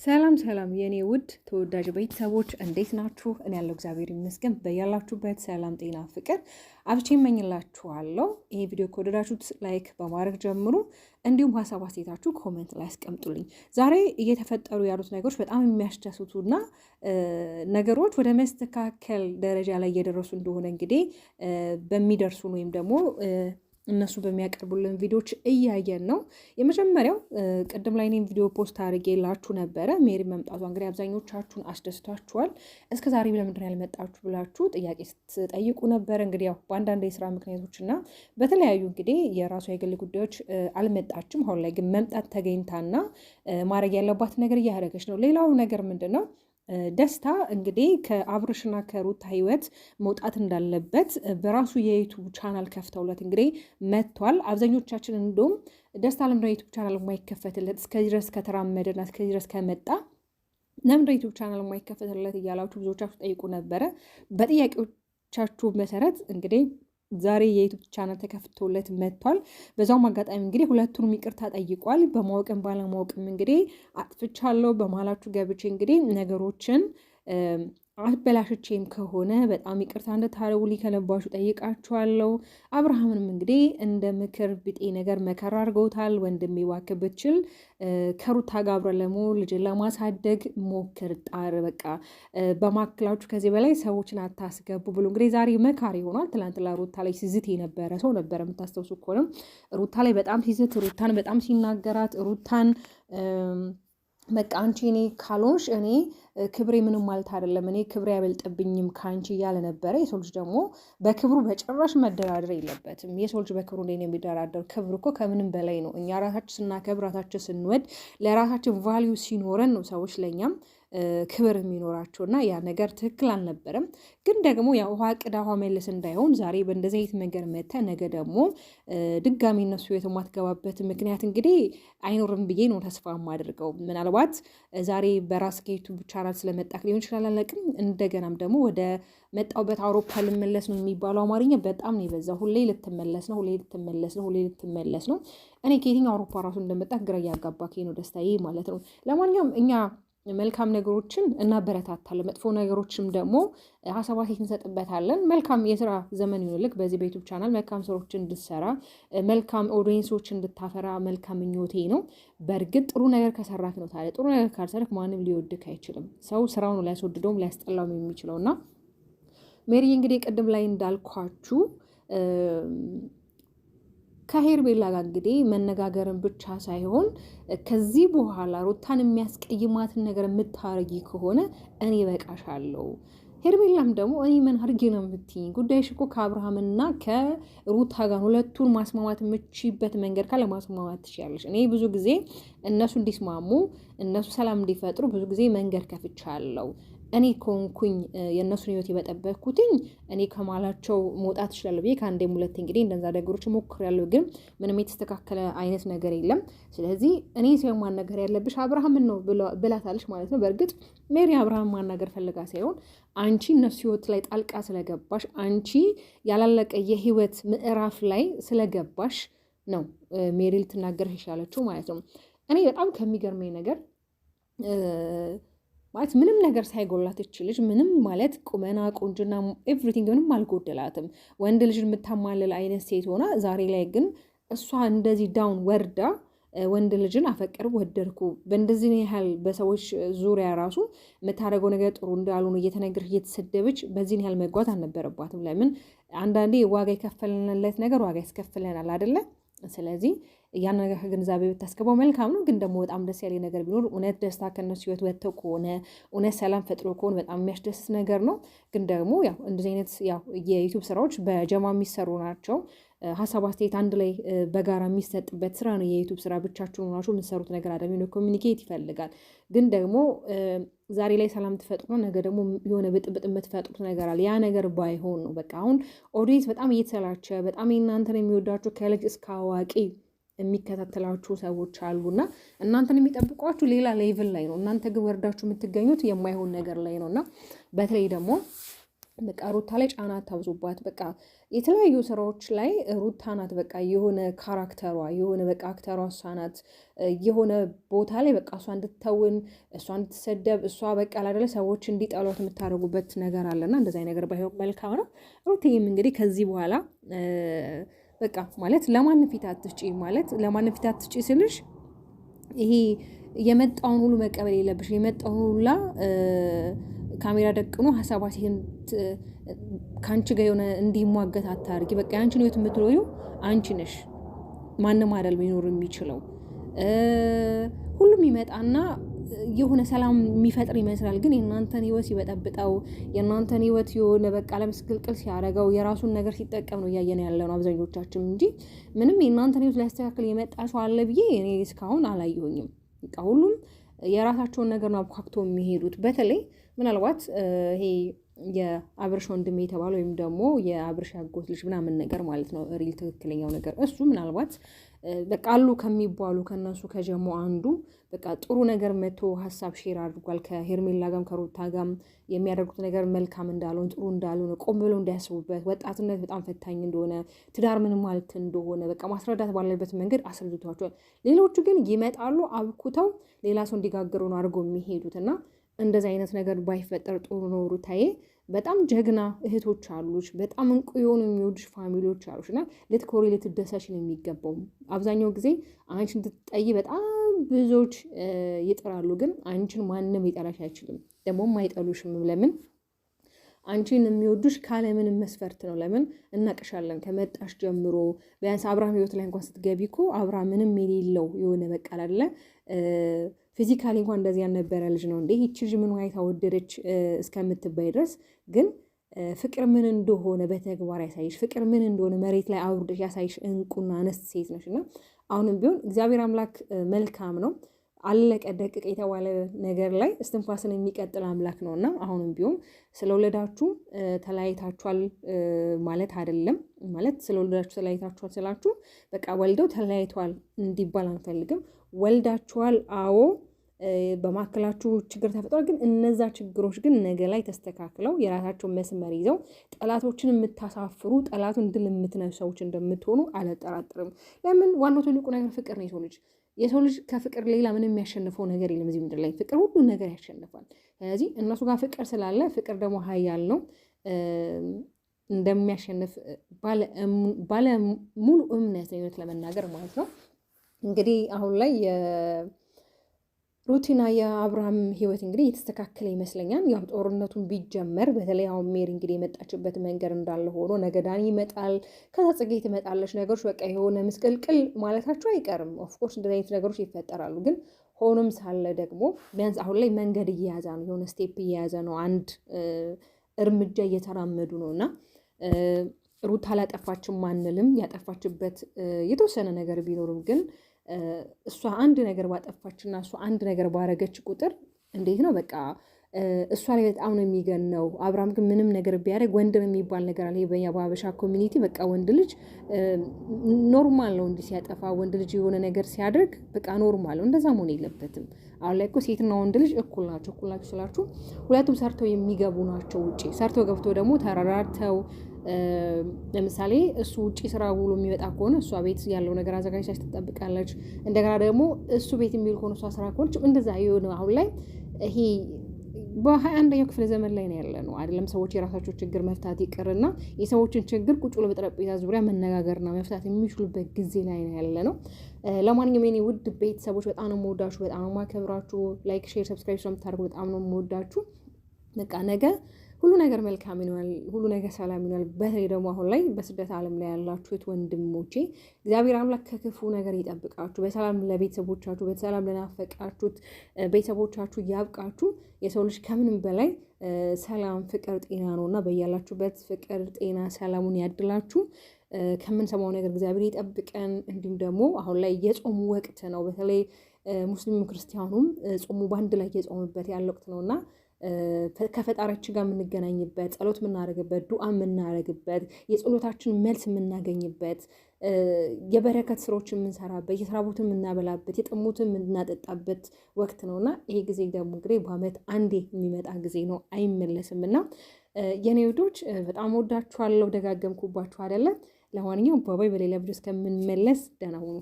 ሰላም ሰላም የኔ ውድ ተወዳጅ ቤተሰቦች እንዴት ናችሁ? እኔ ያለው እግዚአብሔር ይመስገን። በያላችሁበት ሰላም፣ ጤና፣ ፍቅር አብቼ እመኝላችኋለሁ። ይሄ ቪዲዮ ከወደዳችሁት ላይክ በማድረግ ጀምሩ። እንዲሁም ሀሳብ አስተያየታችሁ ኮሜንት ላይ አስቀምጡልኝ። ዛሬ እየተፈጠሩ ያሉት ነገሮች በጣም የሚያስደስቱና ነገሮች ወደ መስተካከል ደረጃ ላይ እየደረሱ እንደሆነ እንግዲህ በሚደርሱን ወይም ደግሞ እነሱ በሚያቀርቡልን ቪዲዮዎች እያየን ነው። የመጀመሪያው ቅድም ላይ እኔም ቪዲዮ ፖስት አድርጌላችሁ ነበረ። ሜሪ መምጣቷ እንግዲህ አብዛኞቻችሁን አስደስቷችኋል። እስከ ዛሬ ለምንድን ነው ያልመጣችሁ ብላችሁ ጥያቄ ስትጠይቁ ነበር። እንግዲህ ያው በአንዳንድ የስራ ምክንያቶች እና በተለያዩ እንግዲህ የራሷ የግል ጉዳዮች አልመጣችም። አሁን ላይ ግን መምጣት ተገኝታና ማድረግ ያለባት ነገር እያደረገች ነው። ሌላው ነገር ምንድን ነው? ደስታ እንግዲህ ከአብርሽና ከሩታ ህይወት መውጣት እንዳለበት በራሱ የዩቱብ ቻናል ከፍተውለት እንግዲህ መጥቷል። አብዛኞቻችን እንደውም ደስታ ለምንድነው የዩቱብ ቻናል የማይከፈትለት እስከዚህ ድረስ ከተራመደና እስከዚህ ድረስ ከመጣ ለምንድነው ዩቱብ ቻናል የማይከፈትለት እያላችሁ ብዙዎቻችሁ ጠይቁ ነበረ። በጥያቄዎቻችሁ መሰረት እንግዲህ ዛሬ የዩቱብ ቻናል ተከፍቶለት መጥቷል። በዛውም አጋጣሚ እንግዲህ ሁለቱንም ይቅርታ ጠይቋል። በማወቅም ባለማወቅም እንግዲህ አጥፍቻለሁ በመሀላችሁ ገብቼ እንግዲህ ነገሮችን አበላሽቼም ከሆነ በጣም ይቅርታ እንድታደርጉልኝ ከልባችሁ ጠይቃችኋለሁ። አብርሃምንም እንግዲህ እንደ ምክር ቢጤ ነገር መከራ አድርገውታል። ወንድሜ እባክህ ብትችል ከሩታ ጋር አብረን ለመሆን ልጅን ለማሳደግ ሞክር፣ ጣር፣ በቃ በማክላችሁ ከዚህ በላይ ሰዎችን አታስገቡ ብሎ እንግዲህ ዛሬ መካሪ ሆኗል። ትላንትና ሩታ ላይ ሲዝት የነበረ ሰው ነበረ። የምታስታውሱ ከሆነ ሩታ ላይ በጣም ሲዝት፣ ሩታን በጣም ሲናገራት፣ ሩታን በቃ አንቺ እኔ ካልሆንሽ እኔ ክብሬ ምንም ማለት አይደለም፣ እኔ ክብሬ አይበልጥብኝም ከአንቺ እያለ ነበረ። የሰው ልጅ ደግሞ በክብሩ በጭራሽ መደራደር የለበትም። የሰው ልጅ በክብሩ እንዴት ነው የሚደራደር? ክብር እኮ ከምንም በላይ ነው። እኛ ራሳችን ስናከብር፣ ራሳችን ስንወድ፣ ለራሳችን ቫሊዩ ሲኖረን ነው ሰዎች ለእኛም ክብር የሚኖራቸው እና ያ ነገር ትክክል አልነበረም። ግን ደግሞ ያ ውሃ ቅዳ ውሃ መልስ እንዳይሆን ዛሬ በእንደዚህ አይነት መንገድ መተ ነገ ደግሞ ድጋሚ እነሱ የማትገባበት ምክንያት እንግዲህ አይኖርም ብዬ ነው ተስፋ የማደርገው። ምናልባት ዛሬ በራስ ዩቱብ ቻናል ስለመጣክ ሊሆን ይችላል አላውቅም። እንደገናም ደግሞ ወደ መጣውበት አውሮፓ ልመለስ ነው የሚባለው አማርኛ በጣም ነው የበዛ። ሁሌ ልትመለስ ነው፣ ሁሌ ልትመለስ ነው፣ ሁሌ ልትመለስ ነው። እኔ ከየትኛው አውሮፓ ራሱ እንደመጣክ ግራ እያጋባክ ነው ደስታዬ ማለት ነው። ለማንኛውም እኛ መልካም ነገሮችን እናበረታታለን፣ መጥፎ ነገሮችም ደግሞ ሀሳባት እንሰጥበታለን። መልካም የስራ ዘመን ይሁንልክ። በዚህ በዩቱብ ቻናል መልካም ስራዎችን እንድትሰራ፣ መልካም ኦዲየንሶችን እንድታፈራ መልካም ምኞቴ ነው። በእርግጥ ጥሩ ነገር ከሰራክ ነው። ታዲያ ጥሩ ነገር ካልሰራክ ማንም ሊወድክ አይችልም። ሰው ስራው ነው ሊያስወድደውም ሊያስጠላውም የሚችለው እና ሜሪ እንግዲህ ቅድም ላይ እንዳልኳችሁ ከሄርሜላ ጋር እንግዲህ መነጋገርን ብቻ ሳይሆን ከዚህ በኋላ ሩታን የሚያስቀይማትን ነገር የምታረጊ ከሆነ እኔ በቃሻለሁ። ሄርሜላም ደግሞ እኔ ምን አድርጌ ነው የምትይኝ? ጉዳይሽ እኮ ከአብርሃምና ከሩታ ጋር ሁለቱን ማስማማት የምችበት መንገድ ካለ ማስማማት ትችያለሽ። እኔ ብዙ ጊዜ እነሱ እንዲስማሙ እነሱ ሰላም እንዲፈጥሩ ብዙ ጊዜ መንገድ ከፍቻለሁ። እኔ ከሆንኩኝ የእነሱን ህይወት የበጠበኩትኝ እኔ ከማላቸው መውጣት እችላለሁ ብዬ ከአንዴም ሁለቴ እንግዲህ እንደዛ ነገሮች ሞክሬያለሁ። ግን ምንም የተስተካከለ አይነት ነገር የለም። ስለዚህ እኔ ሳይሆን ማናገር ያለብሽ አብርሃምን ነው ብላታለች ማለት ነው። በእርግጥ ሜሪ አብርሃም ማናገር ፈልጋ ሳይሆን አንቺ እነሱ ህይወት ላይ ጣልቃ ስለገባሽ፣ አንቺ ያላለቀ የህይወት ምዕራፍ ላይ ስለገባሽ ነው ሜሪ ልትናገር ይሻለችው ማለት ነው። እኔ በጣም ከሚገርመኝ ነገር ማለት ምንም ነገር ሳይጎላት ልጅ ምንም ማለት ቁመና፣ ቁንጅና፣ ኤቭሪቲንግ ምንም አልጎደላትም። ወንድ ልጅ የምታማልል አይነት ሴት ሆና ዛሬ ላይ ግን እሷ እንደዚህ ዳውን ወርዳ ወንድ ልጅን አፈቀርኩ ወደድኩ በእንደዚህ ያህል በሰዎች ዙሪያ ራሱ የምታደርገው ነገር ጥሩ እንዳልሆነ እየተነገረች እየተሰደበች በዚህን ያህል መጓዝ አልነበረባትም። ለምን አንዳንዴ ዋጋ የከፈልንለት ነገር ዋጋ ያስከፍለናል አይደለ? ስለዚህ ያን ነገር ከግንዛቤ ብታስገባው መልካም ነው። ግን ደግሞ በጣም ደስ ያለ ነገር ቢኖር እውነት ደስታ ከነሱ ህይወት ወጥተው ከሆነ እውነት ሰላም ፈጥሮ ከሆነ በጣም የሚያስደስት ነገር ነው። ግን ደግሞ ያው እንደዚህ አይነት ያው የዩቱብ ስራዎች በጀማ የሚሰሩ ናቸው። ሀሳብ አስተያየት አንድ ላይ በጋራ የሚሰጥበት ስራ ነው የዩቱብ ስራ። ብቻችሁን ሆናችሁ የምትሰሩት ነገር አይደለም። ኮሚኒኬት ይፈልጋል። ግን ደግሞ ዛሬ ላይ ሰላም ትፈጥሩ ነገ ደግሞ የሆነ ብጥብጥ የምትፈጥሩት ነገር አለ። ያ ነገር ባይሆን ነው በቃ። አሁን ኦዲየንስ በጣም እየተሰላቸ በጣም እናንተን የሚወዳችሁ ከልጅ እስከ አዋቂ የሚከታተላችሁ ሰዎች አሉና እናንተን የሚጠብቋችሁ ሌላ ሌቭል ላይ ነው። እናንተ ግን ወርዳችሁ የምትገኙት የማይሆን ነገር ላይ ነውና በተለይ ደግሞ በቃ ሩታ ላይ ጫና አታብዙባት። በቃ የተለያዩ ስራዎች ላይ ሩታ ናት በቃ የሆነ ካራክተሯ የሆነ በቃ አክተሯ እሷ ናት። የሆነ ቦታ ላይ በቃ እሷ እንድትተውን እሷ እንድትሰደብ እሷ በቃ አይደለ ሰዎች እንዲጠሏት የምታደርጉበት ነገር አለና እንደዚህ አይነት ነገር ባይሆን መልካም ነው። ሩትዬም እንግዲህ ከዚህ በኋላ በቃ ማለት ለማን ፊት አትስጪ ማለት ለማን ፊት አትስጪ ስልሽ ይሄ የመጣውን ሁሉ መቀበል የለብሽ። የመጣውን ሁላ ካሜራ ደቅኖ ሀሳባችን ከአንቺ ጋር የሆነ እንዲሟገት አታርጊ። በቃ የአንቺን ህይወት የምትኖሪው አንቺ ነሽ። ማንም አይደል ሊኖር የሚችለው። ሁሉም ይመጣና የሆነ ሰላም የሚፈጥር ይመስላል፣ ግን የእናንተን ህይወት ሲበጠብጠው የእናንተን ህይወት የሆነ በቃ ለምስቅልቅል ሲያደርገው የራሱን ነገር ሲጠቀም ነው እያየን ያለ ነው አብዛኞቻችን እንጂ ምንም የእናንተን ህይወት ሊያስተካክል የመጣ ሰው አለ ብዬ እኔ እስካሁን አላየሁኝም። በቃ ሁሉም የራሳቸውን ነገር ነው አብካክቶ የሚሄዱት። በተለይ ምናልባት ይሄ የአብርሽ ወንድሜ የተባለ ወይም ደግሞ የአብርሽ ያጎት ልጅ ምናምን ነገር ማለት ነው ሪል ትክክለኛው ነገር እሱ ምናልባት በቃ አሉ ከሚባሉ ከነሱ ከጀሞ አንዱ በቃ ጥሩ ነገር መቶ ሀሳብ ሼር አድርጓል። ከሄርሜላ ጋም ከሩታ ጋም የሚያደርጉት ነገር መልካም እንዳልሆነ ጥሩ እንዳልሆነ ቆም ብለው እንዲያስቡበት፣ ወጣትነት በጣም ፈታኝ እንደሆነ፣ ትዳር ምን ማለት እንደሆነ በቃ ማስረዳት ባለበት መንገድ አስረድቷቸዋል። ሌሎቹ ግን ይመጣሉ አብኩተው ሌላ ሰው እንዲጋግሩ ነው አድርገው የሚሄዱት እና እንደዚህ አይነት ነገር ባይፈጠር ጥሩ ነው። ሩታዬ በጣም ጀግና እህቶች አሉች፣ በጣም እንቁ የሆኑ የሚወዱሽ ፋሚሊዎች አሉች እና ልትኮሪ ልትደሰች ነው የሚገባው። አብዛኛው ጊዜ አንቺን እንድትጠይ በጣም ብዙዎች ይጥራሉ፣ ግን አንቺን ማንም ሊጠላሽ አይችልም፣ ደግሞም አይጠሉሽም። ለምን? አንቺን የሚወዱሽ ካለምንም መስፈርት ነው። ለምን? እናቅሻለን ከመጣሽ ጀምሮ ቢያንስ አብርሃም ህይወት ላይ እንኳን ስትገቢ እኮ አብርሃም ምንም የሌለው የሆነ በቃ አይደለ ፊዚካሊ እንኳን እንደዚህ ያልነበረ ልጅ ነው እንዴ ይቺ ልጅ ምን ዋይታ ወደደች እስከምትባይ ድረስ። ግን ፍቅር ምን እንደሆነ በተግባር ያሳይሽ፣ ፍቅር ምን እንደሆነ መሬት ላይ አውርደሽ ያሳይሽ እንቁና አነስት ሴት ነሽ እና አሁንም ቢሆን እግዚአብሔር አምላክ መልካም ነው። አለቀ ደቅቅ የተባለ ነገር ላይ እስትንፋስን የሚቀጥል አምላክ ነው እና አሁንም ቢሆን ስለወለዳችሁ ተለያይታችኋል ማለት አይደለም። ማለት ስለወለዳችሁ ተለያይታችኋል ስላችሁ በቃ ወልደው ተለያይቷል እንዲባል አንፈልግም። ወልዳችኋል፣ አዎ በማከላችሁ ችግር ተፈጥሯል። ግን እነዛ ችግሮች ግን ነገ ላይ ተስተካክለው የራሳቸውን መስመር ይዘው ጠላቶችን የምታሳፍሩ ጠላቱን ድል የምትነሱ ሰዎች እንደምትሆኑ አልጠራጥርም። ለምን? ዋናው ትልቁ ነገር ፍቅር ነው። የሰው ልጅ ከፍቅር ሌላ ምንም የሚያሸንፈው ነገር የለም እዚህ ምድር ላይ። ፍቅር ሁሉን ነገር ያሸንፋል። ስለዚህ እነሱ ጋር ፍቅር ስላለ ፍቅር ደግሞ ኃያል ነው እንደሚያሸንፍ ባለ ሙሉ እምነት ነው ለመናገር ማለት ነው። እንግዲህ አሁን ላይ ሩቲና የአብርሃም ህይወት እንግዲህ የተስተካከለ ይመስለኛል። ያው ጦርነቱን ቢጀመር በተለይ አሁን ሜሪ እንግዲህ የመጣችበት መንገድ እንዳለ ሆኖ ነገ ዳኒ ይመጣል፣ ከዛ ጽጌ ትመጣለች። ነገሮች በቃ የሆነ ምስቅልቅል ማለታቸው አይቀርም። ኦፍኮርስ እንደዚህ አይነት ነገሮች ይፈጠራሉ። ግን ሆኖም ሳለ ደግሞ ቢያንስ አሁን ላይ መንገድ እየያዘ ነው፣ የሆነ ስቴፕ እየያዘ ነው፣ አንድ እርምጃ እየተራመዱ ነው እና ሩታ አላጠፋችም አንልም። ያጠፋችበት የተወሰነ ነገር ቢኖርም ግን እሷ አንድ ነገር ባጠፋችና እሷ አንድ ነገር ባረገች ቁጥር እንዴት ነው በቃ እሷ ላይ በጣም ነው የሚገነው። አብርሃም ግን ምንም ነገር ቢያደርግ ወንድ ነው የሚባል ነገር አለ። በኛ በሀበሻ ኮሚኒቲ በቃ ወንድ ልጅ ኖርማል ነው እንዲህ ሲያጠፋ፣ ወንድ ልጅ የሆነ ነገር ሲያደርግ በቃ ኖርማል ነው። እንደዛ መሆን የለበትም። አሁን ላይ እኮ ሴትና ወንድ ልጅ እኩል ናቸው። እኩል ናቸው ስላችሁ ሁለቱም ሰርተው የሚገቡ ናቸው። ውጪ ሰርተው ገብተው ደግሞ ተረራርተው ለምሳሌ እሱ ውጪ ስራ ውሎ የሚመጣ ከሆነ እሷ ቤት ያለው ነገር አዘጋጅታች ትጠብቃለች። እንደገና ደግሞ እሱ ቤት የሚል ከሆነ እሷ ስራ ከሆነች እንደዛ የሆነ አሁን ላይ ይሄ በ21ኛው ክፍለ ዘመን ላይ ነው ያለ ነው አይደለም። ሰዎች የራሳቸው ችግር መፍታት ይቅርና የሰዎችን ችግር ቁጭ ብሎ በጠረጴዛ ዙሪያ መነጋገርና መፍታት የሚችሉበት ጊዜ ላይ ነው ያለ ነው። ለማንኛውም የኔ ውድ ቤተሰቦች በጣም ነው የምወዳችሁ፣ በጣም ነው የማከብራችሁ። ላይክ፣ ሼር፣ ሰብስክራይብ ስለምታደርጉ በጣም ነው የምወዳችሁ። በቃ ነገ ሁሉ ነገር መልካም ይሆናል፣ ሁሉ ነገር ሰላም ይሆናል። በተለይ ደግሞ አሁን ላይ በስደት ዓለም ላይ ያላችሁት ወንድሞቼ እግዚአብሔር አምላክ ከክፉ ነገር ይጠብቃችሁ። በሰላም ለቤተሰቦቻችሁ፣ በሰላም ለናፈቃችሁት ቤተሰቦቻችሁ ያብቃችሁ። የሰው ልጅ ከምንም በላይ ሰላም፣ ፍቅር፣ ጤና ነውና በያላችሁበት ፍቅር፣ ጤና፣ ሰላሙን ያድላችሁ። ከምንሰማው ነገር እግዚአብሔር ይጠብቀን። እንዲሁም ደግሞ አሁን ላይ የጾሙ ወቅት ነው። በተለይ ሙስሊሙ ክርስቲያኑም ጾሙ በአንድ ላይ የጾሙበት ያለ ወቅት ነውና ከፈጣሪያችን ጋር የምንገናኝበት፣ ጸሎት የምናደርግበት፣ ዱዓ የምናደርግበት፣ የጸሎታችን መልስ የምናገኝበት፣ የበረከት ስራዎች የምንሰራበት፣ የስራ ቦታ የምናበላበት፣ የጥሙትን የምናጠጣበት ወቅት ነውና ይሄ ጊዜ ደግሞ እንግዲህ በዓመት አንዴ የሚመጣ ጊዜ ነው፣ አይመለስም እና የኔ ውዶች በጣም ወዳችኋለሁ። ደጋገምኩባችሁ አይደለም። ለማንኛውም ባባይ፣ በሌላ ቪዲዮ እስከምንመለስ ደህና ሁኑ።